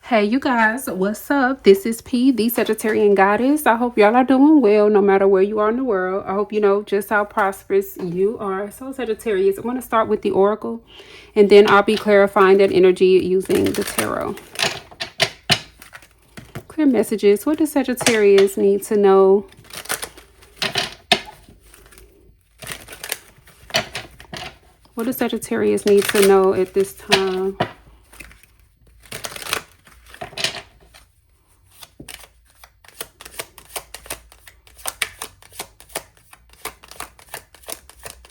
Hey, you guys, what's up? This is P, the Sagittarian Goddess. I hope y'all are doing well no matter where you are in the world. I hope you know just how prosperous you are. So, Sagittarius, I'm going to start with the Oracle, and then I'll be clarifying that energy using the Tarot. Clear messages. What does Sagittarius need to know? What does Sagittarius need to know at this time?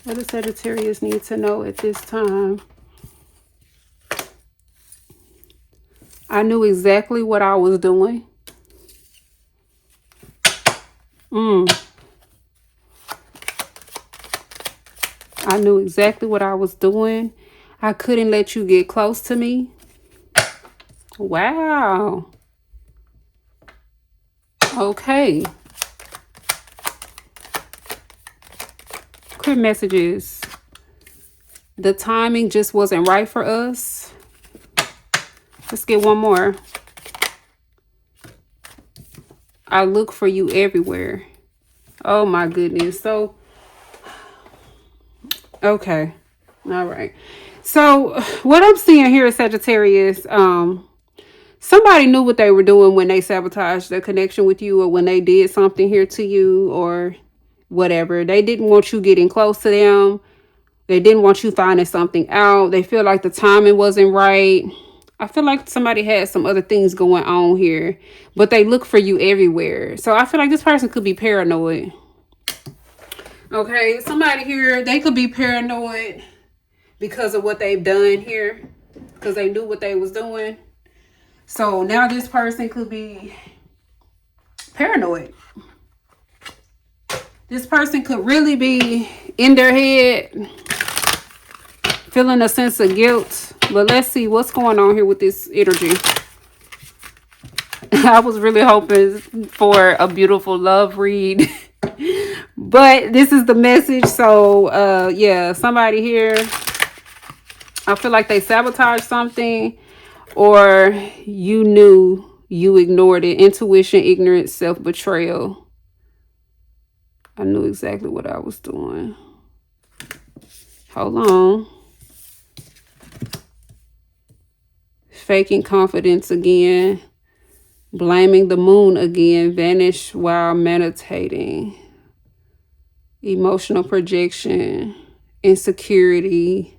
What does Sagittarius need to know at this time? I knew exactly what I was doing. I knew exactly what I was doing. I couldn't let you get close to me. Wow. Okay. Clear messages. The timing just wasn't right for us. Let's get one more. I look for you everywhere. Oh my goodness. So, okay. All right. So what I'm seeing here is Sagittarius. Somebody knew what they were doing when they sabotaged the connection with you, or when they did something here to you, or whatever. They didn't want you getting close to them. They didn't want you finding something out. They feel like the timing wasn't right. I feel like somebody had some other things going on here, but they look for you everywhere. So I feel like this person could be paranoid. Okay, somebody here, they could be paranoid because of what they've done here, because they knew what they was doing. So now this person could be paranoid. This person could really be in their head, feeling a sense of guilt. But let's see what's going on here with this energy. I was really hoping for a beautiful love read. But this is the message. So, yeah, somebody here, I feel like they sabotaged something, or you knew, you ignored it. Intuition, ignorance, self-betrayal. I knew exactly what I was doing. Hold on. Faking confidence again. Blaming the moon again. Vanish while meditating. Emotional projection. Insecurity.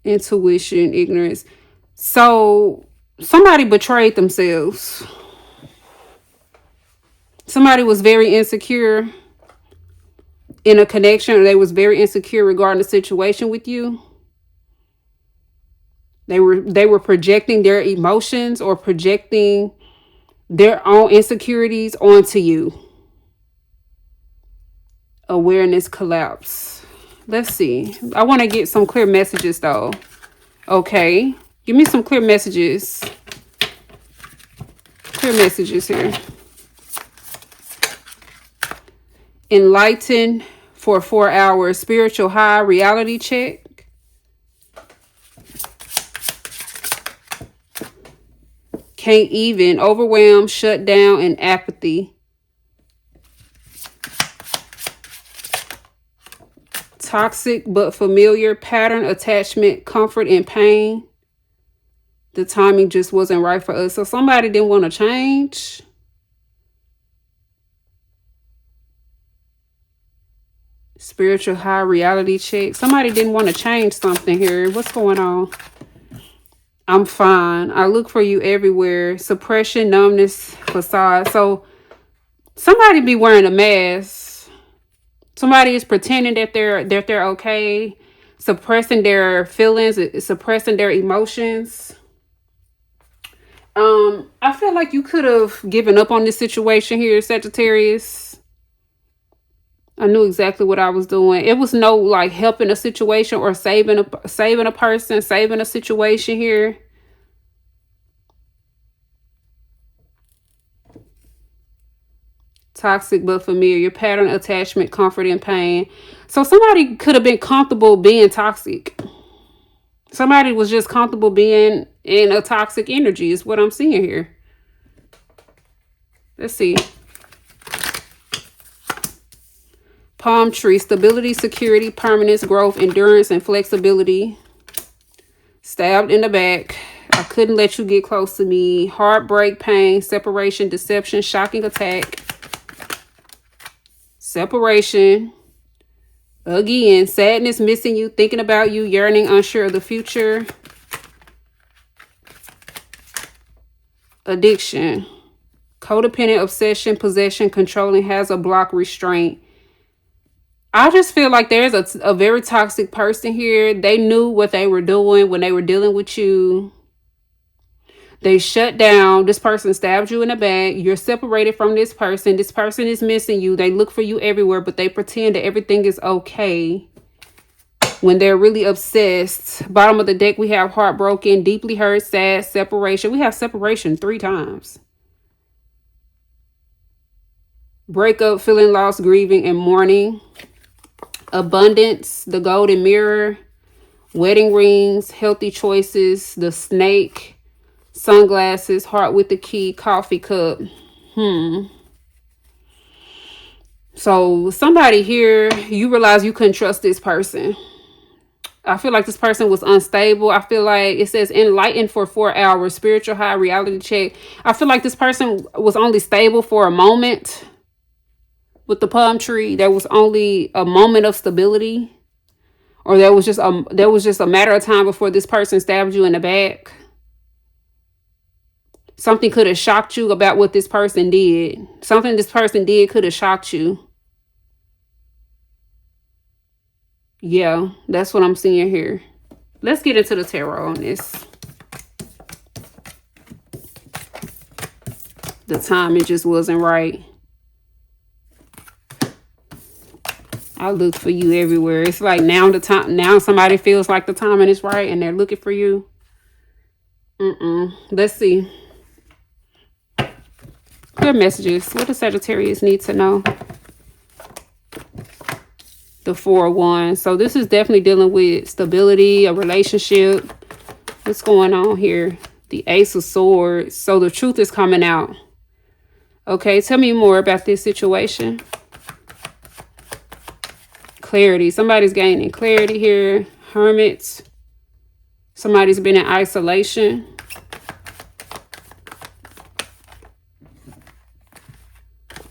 Intuition, ignorance. So somebody betrayed themselves. Somebody was very insecure in a connection, or they was very insecure regarding the situation with you. They were projecting their emotions or projecting their own insecurities onto you. Awareness collapse. Let's see. I want to get some clear messages though. Okay. Give me some clear messages. Clear messages here. Enlighten for 4 hours. Spiritual high. Reality check. Can't even. Overwhelmed, shut down, and apathy. Toxic but familiar. Pattern, attachment, comfort, and pain. The timing just wasn't right for us. So somebody didn't want to change. Spiritual high, reality check. Somebody didn't want to change something here. What's going on? I'm fine. I look for you everywhere. Suppression, numbness, facade. So somebody be wearing a mask. Somebody is pretending that they're okay, suppressing their feelings, suppressing their emotions. I feel like you could have given up on this situation here, Sagittarius. I knew exactly what I was doing. It was no like helping a situation or saving a person, saving a situation here. Toxic but familiar. Pattern, attachment, comfort, and pain. So somebody could have been comfortable being toxic. Somebody was just comfortable being in a toxic energy is what I'm seeing here. Let's see. Palm tree, stability, security, permanence, growth, endurance, and flexibility. Stabbed in the back. I couldn't let you get close to me. Heartbreak, pain, separation, deception, shocking attack. Separation. Again, sadness, missing you, thinking about you, yearning, unsure of the future. Addiction. Codependent, obsession, possession, controlling, has a block, restraint. I just feel like there's a very toxic person here. They knew what they were doing when they were dealing with you. They shut down. This person stabbed you in the back. You're separated from this person. This person is missing you. They look for you everywhere, but they pretend that everything is okay when they're really obsessed. Bottom of the deck, we have heartbroken, deeply hurt, sad, separation. We have separation 3 times. Breakup, feeling lost, grieving, and mourning. Abundance, the golden mirror. Wedding rings, healthy choices, the snake. Sunglasses, heart with the key, coffee cup. So somebody here, you realize you couldn't trust this person. I feel like this person was unstable. I feel like it says enlightened for 4 hours, spiritual high, reality check. I feel like this person was only stable for a moment. With the palm tree, there was only a moment of stability, or there was just a matter of time before this person stabbed you in the back. Something could have shocked you about what this person did. Something this person did could have shocked you. Yeah, that's what I'm seeing here. Let's get into the tarot on this. The timing just wasn't right. I look for you everywhere. It's like now somebody feels like the timing is right and they're looking for you. Let's see. Clear messages. What does Sagittarius need to know? The 4 of Wands. So this is definitely dealing with stability, a relationship. What's going on here? The Ace of Swords. So the truth is coming out. Okay, tell me more about this situation. Clarity. Somebody's gaining clarity here. Hermit. Somebody's been in isolation.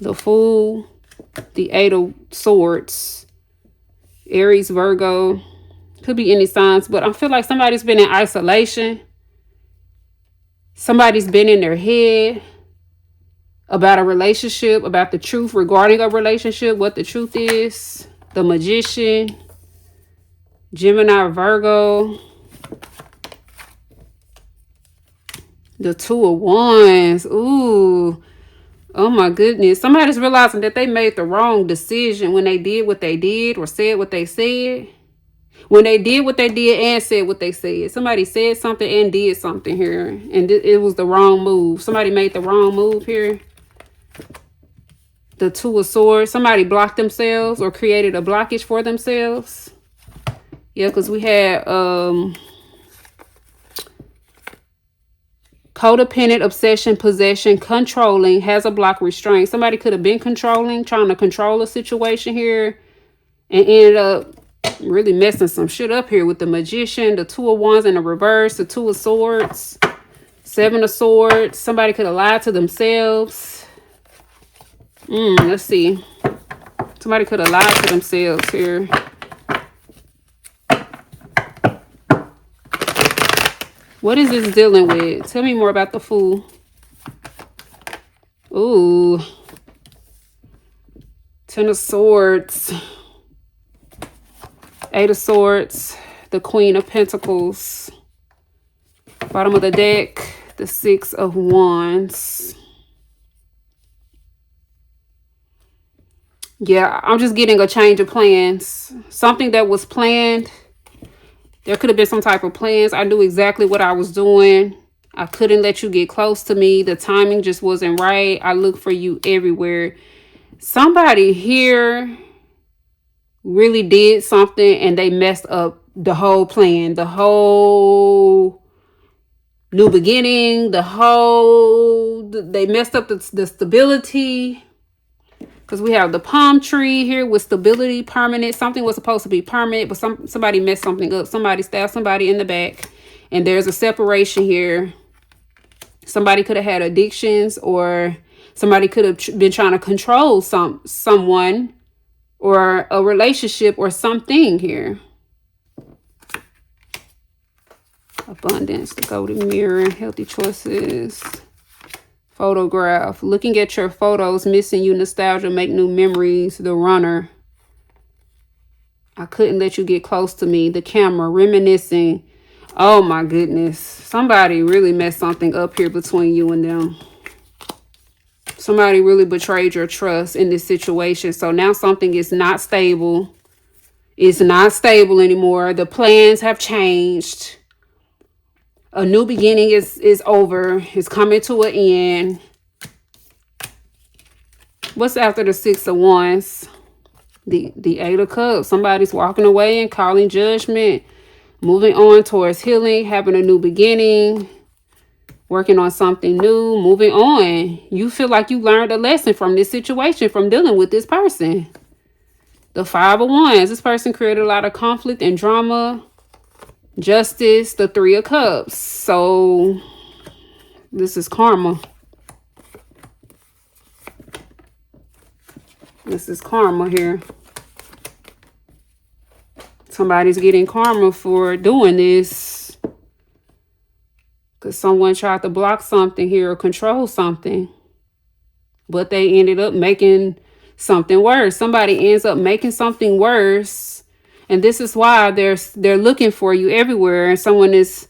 The Fool. The 8 of Swords. Aries, Virgo. Could be any signs, but I feel like somebody's been in isolation. Somebody's been in their head about a relationship, about the truth regarding a relationship, what the truth is. The Magician. Gemini, Virgo. The 2 of Wands. Ooh. Oh my goodness. Somebody's realizing that they made the wrong decision when they did what they did or said what they said. When they did what they did and said what they said. Somebody said something and did something here. And it was the wrong move. Somebody made the wrong move here. The 2 of Swords. Somebody blocked themselves or created a blockage for themselves. Yeah, because we had codependent, obsession, possession, controlling, has a block, restraint. Somebody could have been controlling, trying to control a situation here, and ended up really messing some shit up here with the Magician, the 2 of Wands in the reverse, the 2 of Swords, 7 of Swords. Somebody could have lied to themselves. Let's see. Somebody could have lied to themselves here. What is this dealing with? Tell me more about the Fool. Ooh. 10 of Swords. 8 of Swords. The Queen of Pentacles. Bottom of the deck. The 6 of Wands. Yeah, I'm just getting a change of plans. Something that was planned. There could have been some type of plans. I knew exactly what I was doing. I couldn't let you get close to me. The timing just wasn't right. I look for you everywhere. Somebody here really did something and they messed up the whole plan, the whole new beginning, they messed up the stability. Because we have the palm tree here with stability, permanent. Something was supposed to be permanent, but somebody messed something up. Somebody stabbed somebody in the back. And there's a separation here. Somebody could have had addictions, or somebody could have been trying to control someone or a relationship or something here. Abundance, the golden mirror, healthy choices. Photograph, looking at your photos, missing you, nostalgia, make new memories. The runner, I couldn't let you get close to me. The camera, reminiscing. Oh my goodness, somebody really messed something up here between you and them. Somebody really betrayed your trust in this situation. So now something is not stable. It's not stable anymore. The plans have changed. A new beginning is over. It's coming to an end. What's after the Six of Wands? The Eight of Cups. Somebody's walking away and calling judgment. Moving on towards healing. Having a new beginning. Working on something new. Moving on. You feel like you learned a lesson from this situation. From dealing with this person. The Five of Wands. This person created a lot of conflict and drama. Justice, the Three of Cups. So this is karma. This is karma here. Somebody's getting karma for doing this. Because someone tried to block something here or control something. But they ended up making something worse. Somebody ends up making something worse. And this is why they're looking for you everywhere. And someone is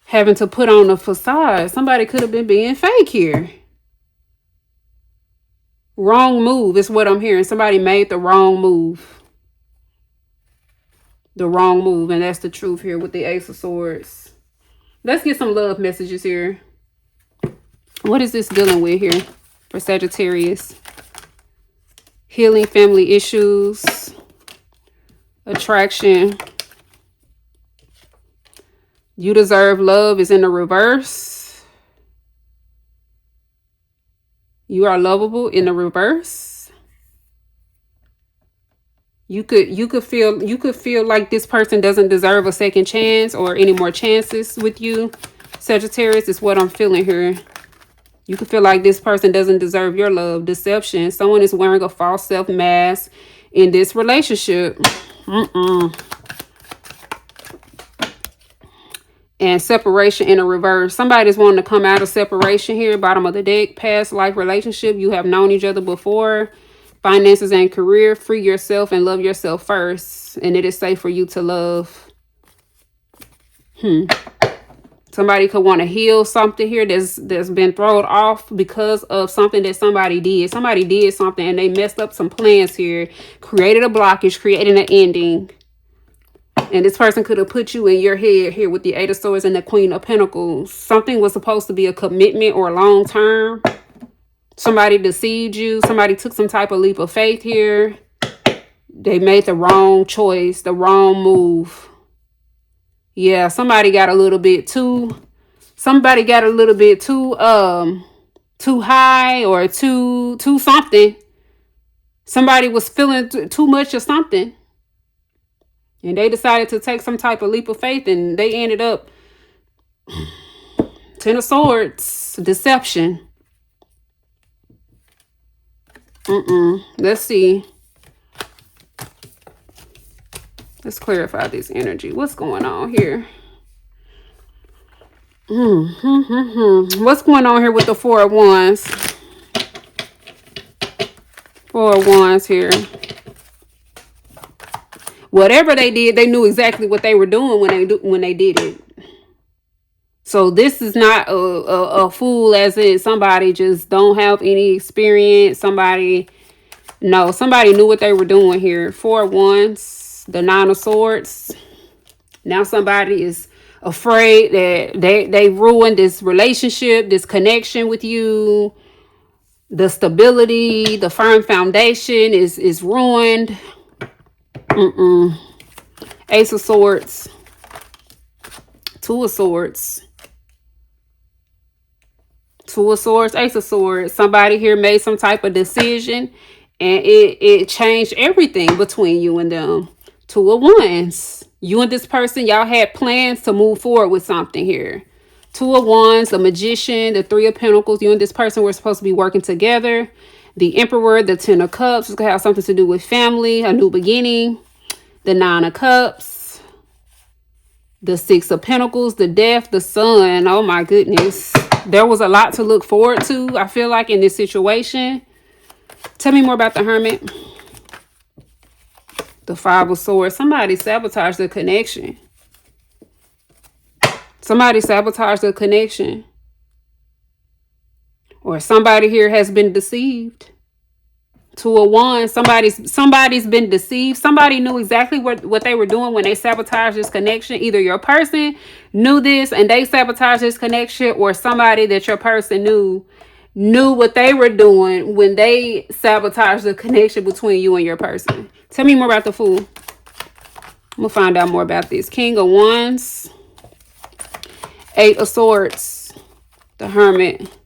having to put on a facade. Somebody could have been being fake here. Wrong move is what I'm hearing. Somebody made the wrong move. The wrong move. And that's the truth here with the Ace of Swords. Let's get some love messages here. What is this dealing with here for Sagittarius? Healing, family issues. Attraction. You deserve love is in the reverse. You are lovable in the reverse. You could feel like this person doesn't deserve a second chance or any more chances with you. Sagittarius is what I'm feeling here. You could feel like this person doesn't deserve your love. Deception. Someone is wearing a false self mask in this relationship. And separation in a reverse. Somebody's wanting to come out of separation here. Bottom of the deck. Past life relationship. You have known each other before. Finances and career. Free yourself and love yourself first. And it is safe for you to love. Somebody could want to heal something here that's been thrown off because of something that somebody did. Somebody did something and they messed up some plans here. Created a blockage, created an ending. And this person could have put you in your head here with the Eight of Swords and the Queen of Pentacles. Something was supposed to be a commitment or long term. Somebody deceived you. Somebody took some type of leap of faith here. They made the wrong choice, the wrong move. Yeah, somebody got a little bit too high or too something. Somebody was feeling too much of something. And they decided to take some type of leap of faith and they ended up Ten of Swords, deception. Let's see. Let's clarify this energy. What's going on here? What's going on here with the Four of Wands? Four of Wands here. Whatever they did, they knew exactly what they were doing when they did it. So this is not a fool as in somebody just don't have any experience. Somebody knew what they were doing here. Four of Wands. The Nine of Swords. Now somebody is afraid that they ruined this relationship, this connection with you. The stability, the firm foundation is ruined. Ace of Swords, Two of Swords, Two of Swords, Ace of Swords. Somebody here made some type of decision and it changed everything between you and them. Two of Wands. You and this person, y'all had plans to move forward with something here. Two of Wands, the Magician, the Three of Pentacles. You and this person were supposed to be working together. The Emperor, the Ten of Cups. It's going to have something to do with family, a new beginning. The Nine of Cups. The Six of Pentacles, the Death, the Sun. Oh my goodness. There was a lot to look forward to, I feel like, in this situation. Tell me more about the Hermit. The Five of Swords. Somebody sabotaged the connection. Somebody sabotaged the connection. Or somebody here has been deceived. Two of Wands. Somebody's been deceived. Somebody knew exactly what they were doing when they sabotaged this connection. Either your person knew this and they sabotaged this connection, or somebody that your person knew what they were doing when they sabotaged the connection between you and your person. Tell me more about the Fool. I'm gonna find out more about this. King of Wands, Eight of Swords, the Hermit.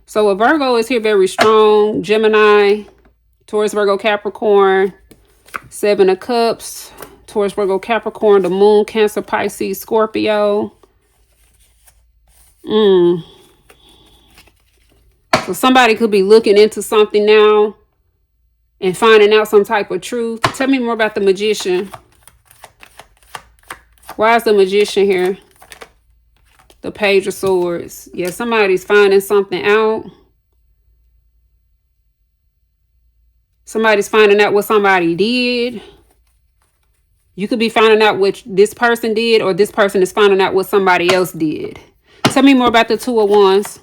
So a Virgo is here very strong. Gemini, Taurus, Virgo, Capricorn, Seven of Cups, Taurus, Virgo, Capricorn, the Moon, Cancer, Pisces, Scorpio. So somebody could be looking into something now and finding out some type of truth. Tell me more about the Magician. Why is the Magician here? The Page of Swords. Yeah, somebody's finding something out. Somebody's finding out what somebody did. You could be finding out what this person did, or this person is finding out what somebody else did. Tell me more about the Two of Wands.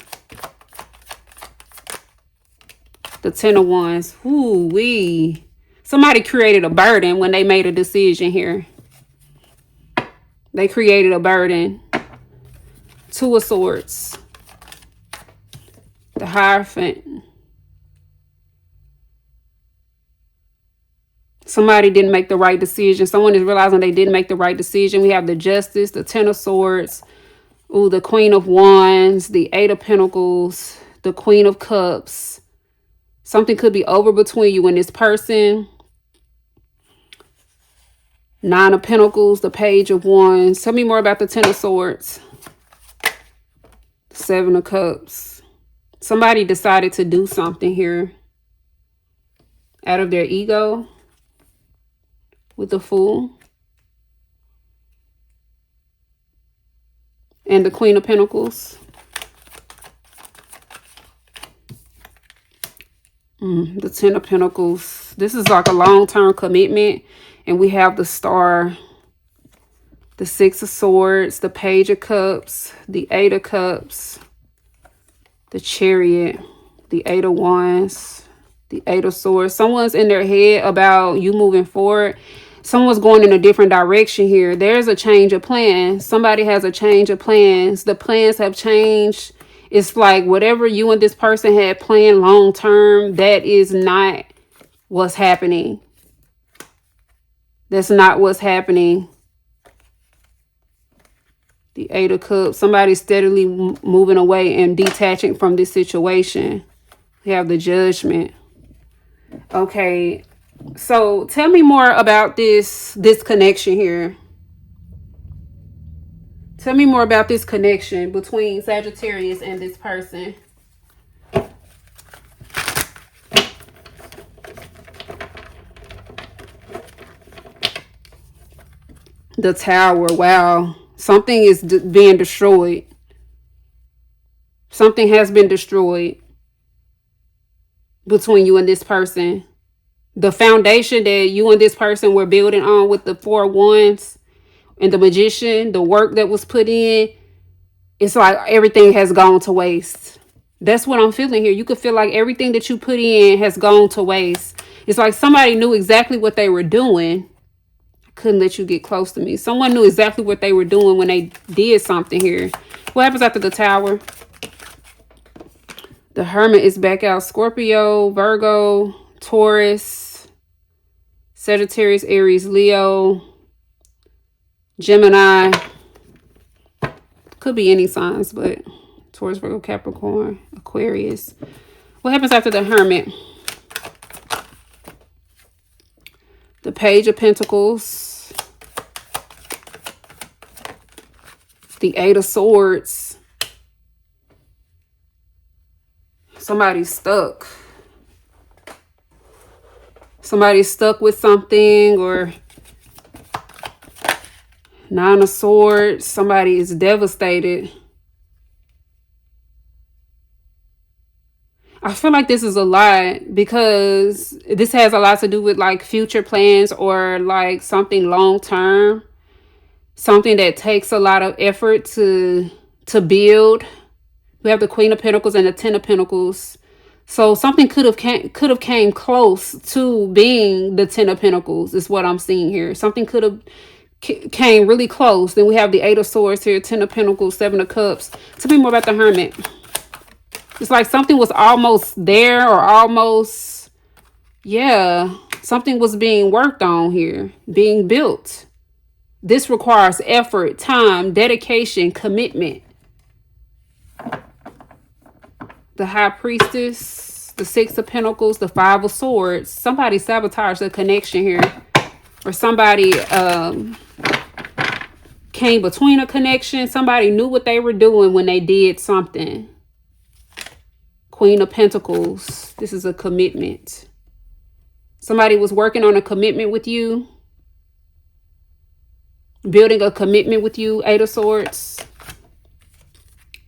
The Ten of Wands. Ooh-wee. Somebody created a burden when they made a decision here. They created a burden. Two of Swords. The Hierophant. Somebody didn't make the right decision. Someone is realizing they didn't make the right decision. We have the Justice, the Ten of Swords. Ooh, the Queen of Wands, the Eight of Pentacles, the Queen of Cups. Something could be over between you and this person. Nine of Pentacles, the Page of Wands. Tell me more about the Ten of Swords. Seven of Cups. Somebody decided to do something here out of their ego with the Fool. And the Queen of Pentacles. The Ten of Pentacles. This is like a long-term commitment. And we have the Star, the Six of Swords, the Page of Cups, the Eight of Cups, the Chariot, the Eight of Wands, the Eight of Swords. Someone's in their head about you moving forward. Someone's going in a different direction here. There's a change of plans. Somebody has a change of plans. The plans have changed. It's like whatever you and this person had planned long term, that is not what's happening. That's not what's happening. The Eight of Cups. Somebody's steadily moving away and detaching from this situation. We have the Judgment. Okay. So tell me more about this connection here. Tell me more about this connection between Sagittarius and this person. The Tower. Wow. Something is being destroyed. Something has been destroyed between you and this person. The foundation that you and this person were building on with the Four of Wands and the Magician, the work that was put in, it's like everything has gone to waste. That's what I'm feeling here. You could feel like everything that you put in has gone to waste. It's like somebody knew exactly what they were doing. I couldn't let you get close to me. Someone knew exactly what they were doing when they did something here. What happens after the Tower? The Hermit is back out. Scorpio, Virgo, Taurus, Sagittarius, Aries, Leo, Gemini. Could be any signs, but Taurus, Virgo, Capricorn, Aquarius. What happens after the Hermit? The Page of Pentacles. The Eight of Swords. Somebody's stuck. Somebody's stuck with something, or Nine of Swords. Somebody is devastated. I feel like this is a lot because this has a lot to do with like future plans or like something long term. Something that takes a lot of effort to build. We have the Queen of Pentacles and the Ten of Pentacles. So something could have came close to being the Ten of Pentacles is what I'm seeing here. Something could have came really close. Then we have the Eight of Swords here, Ten of Pentacles, Seven of Cups. Tell me more about the Hermit. It's like something was almost there, or almost, yeah, something was being worked on here, being built. This requires effort, time, dedication, commitment. The High Priestess, the Six of Pentacles, the Five of Swords. Somebody sabotaged the connection here. Or somebody came between a connection. Somebody knew what they were doing when they did something. Queen of Pentacles. This is a commitment. Somebody was working on a commitment with you. Building a commitment with you. Eight of Swords.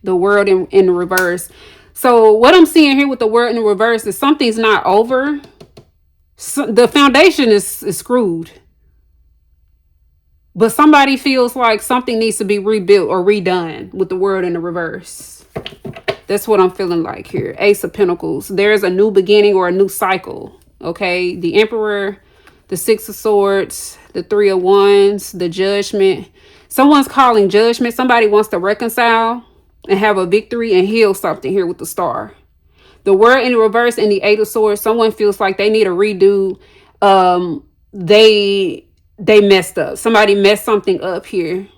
The World in reverse. So what I'm seeing here with the World in the reverse is something's not over. So the foundation is screwed. But somebody feels like something needs to be rebuilt or redone with the World in the reverse. That's what I'm feeling like here. Ace of Pentacles. There's a new beginning or a new cycle. Okay. The Emperor, the Six of Swords, the Three of Wands, the Judgment. Someone's calling judgment. Somebody wants to reconcile and have a victory and heal something here with the Star. The World in the reverse and the Eight of Swords. Someone feels like they need a redo. They messed up. Somebody messed something up here.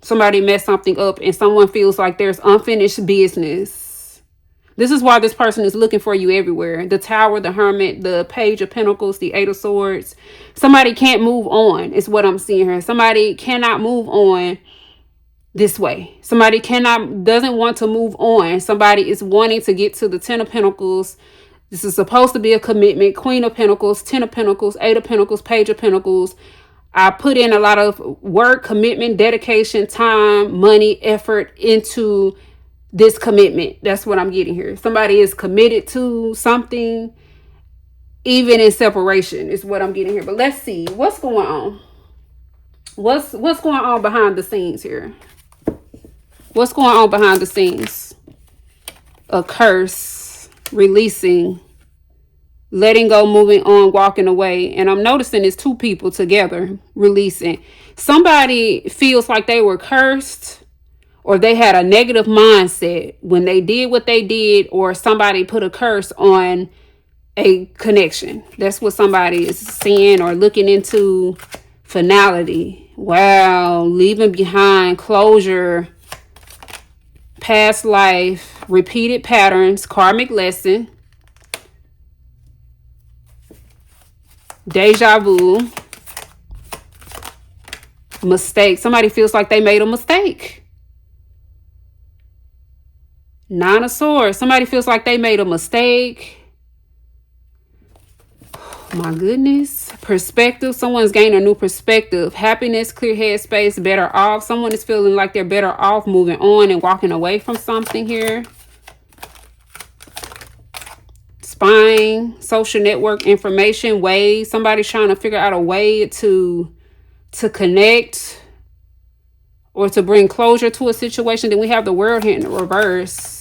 Somebody messed something up and someone feels like there's unfinished business. This is why this person is looking for you everywhere. The Tower, the Hermit, the Page of Pentacles, the Eight of Swords. Somebody can't move on is what I'm seeing here. Somebody cannot move on this way. Somebody doesn't want to move on. Somebody is wanting to get to the Ten of Pentacles. This is supposed to be a commitment. Queen of Pentacles, Ten of Pentacles, Eight of Pentacles, Page of Pentacles. I put in a lot of work, commitment, dedication, time, money, effort into this commitment. That's what I'm getting here. Somebody is committed to something, even in separation is what I'm getting here. But let's see what's going on. What's going on behind the scenes here? What's going on behind the scenes? A curse, releasing, letting go, moving on, walking away. And I'm noticing it's two people together releasing. Somebody feels like they were cursed or they had a negative mindset when they did what they did, or somebody put a curse on a connection. That's what somebody is seeing or looking into. Finality. Wow. Leaving behind closure. Past life. Repeated patterns. Karmic lesson. Deja vu. Mistake. Somebody feels like they made a mistake. Nine of Swords. Somebody feels like they made a mistake. My goodness. Perspective. Someone's gaining a new perspective. Happiness, clear head space, better off. Someone is feeling like they're better off moving on and walking away from something here. Spying, social network information, ways. Somebody's trying to figure out a way to connect or to bring closure to a situation. Then we have the World here in the reverse.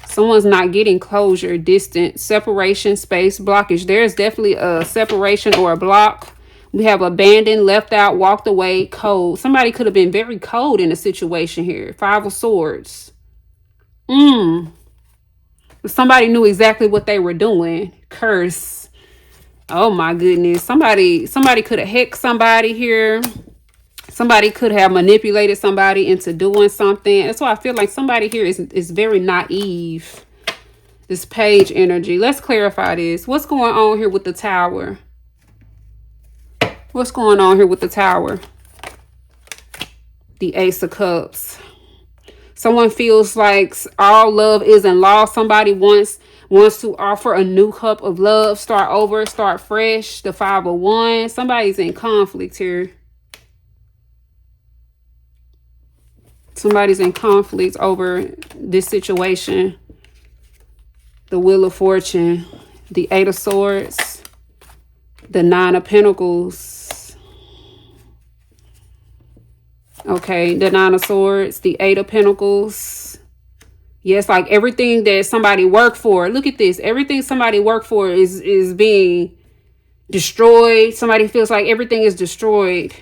Someone's not getting closure, distance, separation, space, blockage. There's definitely a separation or a block. We have abandoned, left out, walked away, cold. Somebody could have been very cold in a situation here. Five of Swords. Somebody knew exactly what they were doing. Curse. Oh my goodness. Somebody could have hexed somebody here. Somebody could have manipulated somebody into doing something. That's why I feel like somebody here is very naive. This page energy. Let's clarify this. What's going on here with the Tower? What's going on here with the Tower? The Ace of Cups. Someone feels like all love isn't lost. Somebody wants to offer a new cup of love. Start over, start fresh. The 5 of Wands. Somebody's in conflict here. Somebody's in conflict over this situation. The Wheel of Fortune. The 8 of Swords. The 9 of Pentacles. Okay, the 9 of Swords, the 8 of Pentacles. Yes, like everything that somebody worked for. Look at this. Everything somebody worked for is being destroyed. Somebody feels like everything is destroyed.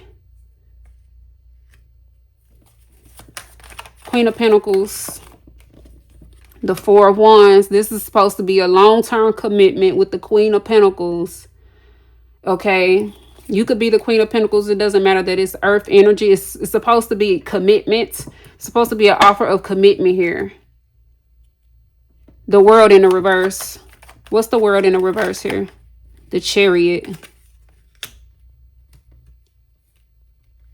Queen of Pentacles. The 4 of Wands. This is supposed to be a long-term commitment with the Queen of Pentacles. Okay. You could be the Queen of Pentacles. It doesn't matter that it's earth energy. It's supposed to be commitment. It's supposed to be an offer of commitment here. The World in the reverse. What's the World in the reverse here? The Chariot.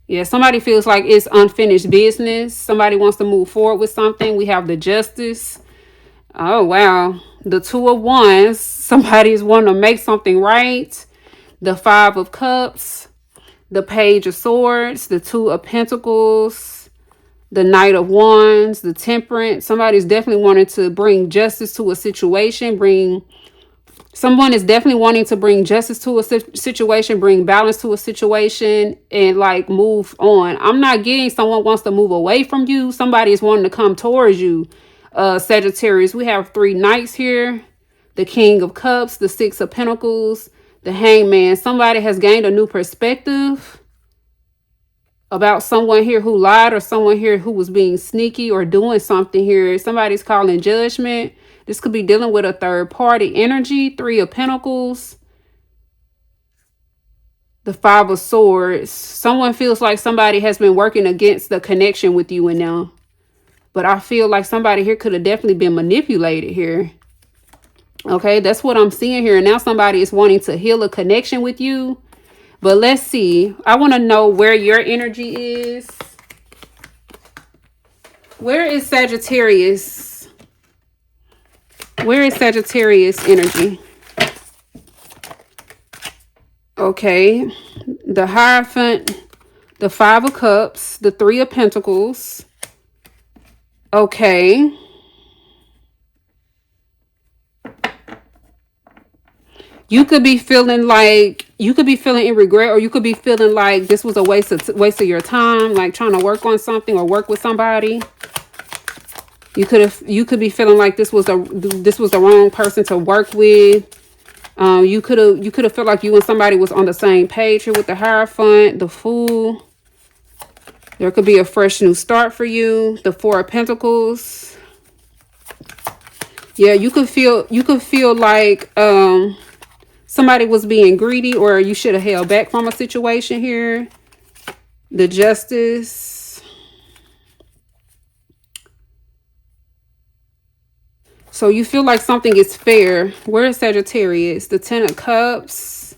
Yeah, somebody feels like it's unfinished business. Somebody wants to move forward with something. We have the Justice. Oh, wow. The 2 of Wands. Somebody's wanting to make something right. The 5 of Cups, the Page of Swords, the 2 of Pentacles, the Knight of Wands, the Temperance. Somebody's definitely wanting to bring justice to a situation. Someone is definitely wanting to bring justice to a situation, bring balance to a situation, and like move on. I'm not getting someone wants to move away from you. Somebody is wanting to come towards you. Sagittarius, we have 3 Knights here. The King of Cups, the 6 of Pentacles, the Hangman. Somebody has gained a new perspective about someone here who lied, or someone here who was being sneaky or doing something here. Somebody's calling judgment. This could be dealing with a third party energy. 3 of Pentacles. The 5 of Swords. Someone feels like somebody has been working against the connection with you and them. But I feel like somebody here could have definitely been manipulated here. Okay, that's what I'm seeing here. And now somebody is wanting to heal a connection with you. But let's see. I want to know where your energy is. Where is Sagittarius? Where is Sagittarius energy? Okay. The Hierophant, the 5 of Cups, the 3 of Pentacles. Okay. You could be feeling in regret, or you could be feeling like this was a waste of your time, like trying to work on something or work with somebody. You could be feeling like this was the wrong person to work with. You could have felt like you and somebody was on the same page here with the Hierophant, the Fool. There could be a fresh new start for you. The 4 of Pentacles. Yeah, you could feel like somebody was being greedy, or you should have held back from a situation here. The Justice. So you feel like something is fair. Where is Sagittarius? The 10 of Cups.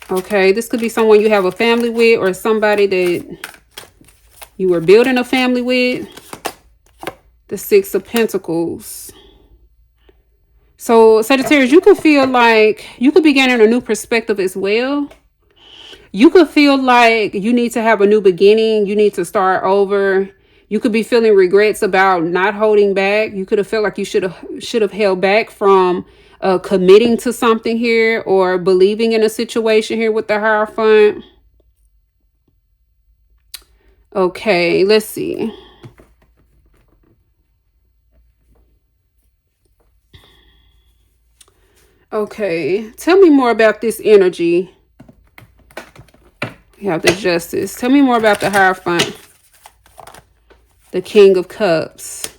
Okay, this could be someone you have a family with, or somebody that you were building a family with. The 6 of Pentacles. So Sagittarius, you could feel like you could be gaining a new perspective as well. You could feel like you need to have a new beginning. You need to start over. You could be feeling regrets about not holding back. You could have felt like you should have held back from committing to something here, or believing in a situation here with the Hierophant. Okay, let's see. Okay, tell me more about this energy. We have the Justice. Tell me more about the Hierophant. The King of Cups.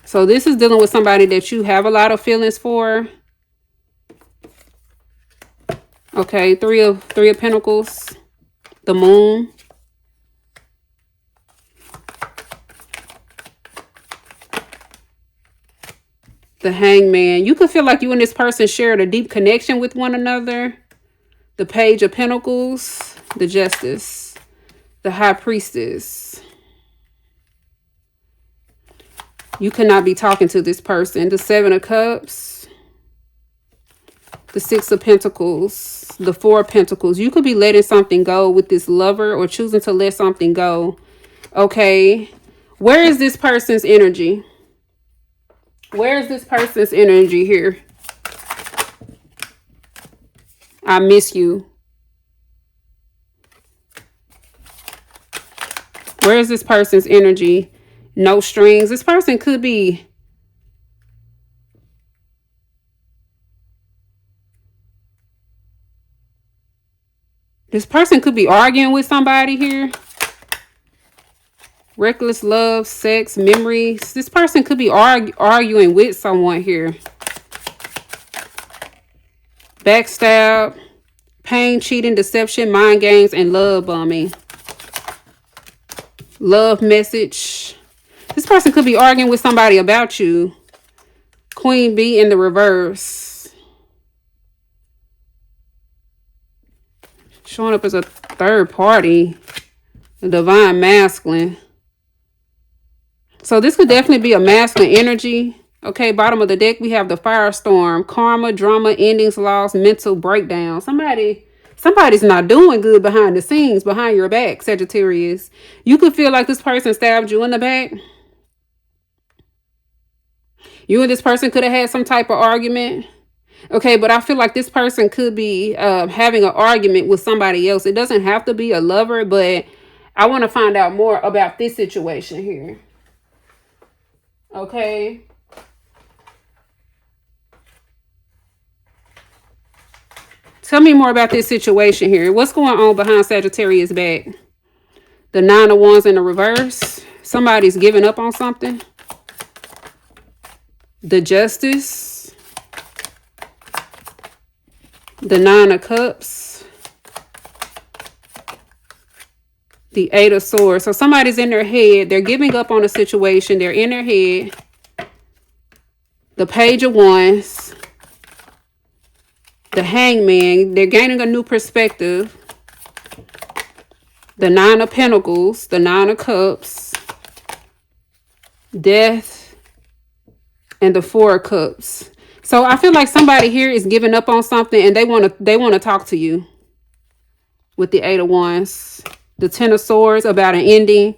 So this is dealing with somebody that you have a lot of feelings for. Okay, three of Pentacles, the Moon. The Hangman. You could feel like you and this person shared a deep connection with one another. The Page of Pentacles, the Justice, the High Priestess. You cannot be talking to this person. The Seven of Cups, the Six of Pentacles, the Four of Pentacles. You could be letting something go with this lover or choosing to let something go. Okay. Where is this person's energy? Where is this person's energy here? I miss you. Where is this person's energy? No strings. This person could be... This person could be arguing with somebody here. Reckless love, sex, memories. This person could be arguing with someone here. Backstab, pain, cheating, deception, mind games, and love bombing. Love message. This person could be arguing with somebody about you. Queen Bee in the reverse. Showing up as a third party. The Divine Masculine. So this could definitely be a masculine energy. Okay, bottom of the deck, we have the Firestorm. Karma, drama, endings, loss, mental breakdown. Somebody's not doing good behind the scenes, behind your back, Sagittarius. You could feel like this person stabbed you in the back. You and this person could have had some type of argument. Okay, but I feel like this person could be having an argument with somebody else. It doesn't have to be a lover, but I want to find out more about this situation here. Okay. Tell me more about this situation here. What's going on behind Sagittarius' back? The Nine of Wands in the reverse. Somebody's giving up on something. The Justice. The Nine of Cups. The Eight of Swords. So somebody's in their head. They're giving up on a situation. They're in their head. The Page of Wands. The Hangman. They're gaining a new perspective. The Nine of Pentacles. The Nine of Cups. Death. And the Four of Cups. So I feel like somebody here is giving up on something and they want to talk to you. With the Eight of Wands. The Ten of Swords about an ending.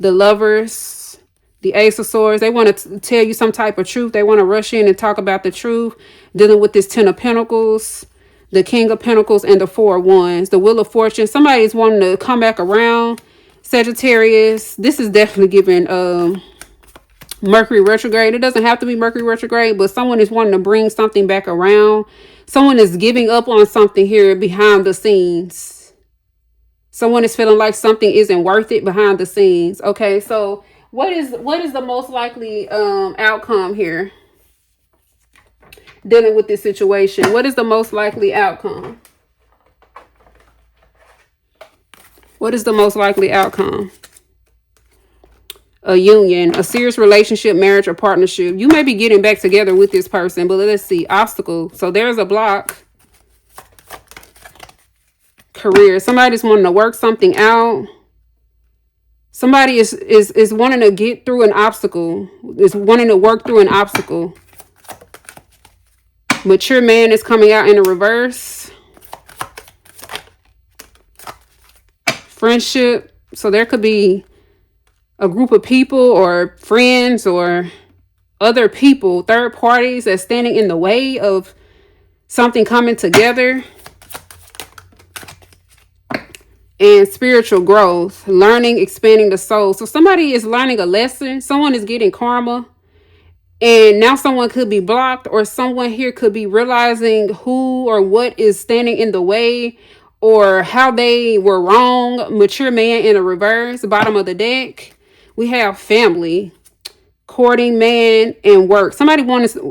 The Lovers. The Ace of Swords. They want to tell you some type of truth. They want to rush in and talk about the truth. Dealing with this Ten of Pentacles. The King of Pentacles and the Four of Wands. The Wheel of Fortune. Somebody's wanting to come back around. Sagittarius. This is definitely giving Mercury retrograde. It doesn't have to be Mercury retrograde, but someone is wanting to bring something back around. Someone is giving up on something here behind the scenes. Someone is feeling like something isn't worth it behind the scenes. Okay, so what is the most likely outcome here? Dealing with this situation. What is the most likely outcome? What is the most likely outcome? A union, a serious relationship, marriage, or partnership. You may be getting back together with this person, but let's see. Obstacle. So there's a block. Career. Somebody's wanting to work something out. Somebody is wanting to get through an obstacle. Is wanting to work through an obstacle. Mature man is coming out in the reverse. Friendship. So there could be a group of people or friends or other people, third parties that's standing in the way of something coming together. And spiritual growth, learning, expanding the soul. So somebody is learning a lesson. Someone is getting karma. And now someone could be blocked, or someone here could be realizing who or what is standing in the way or how they were wrong. Mature man in a reverse. Bottom of the deck, we have family. courting man and work. Somebody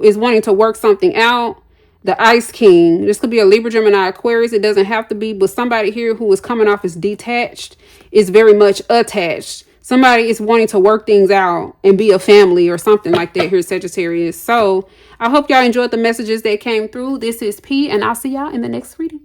is wanting to work something out. The Ice King. This could be a Libra, Gemini, Aquarius. It doesn't have to be, but somebody here who is coming off as detached is very much attached. Somebody is wanting to work things out and be a family or something like that here, Sagittarius. So I hope y'all enjoyed the messages that came through. This is P, and I'll see y'all in the next reading.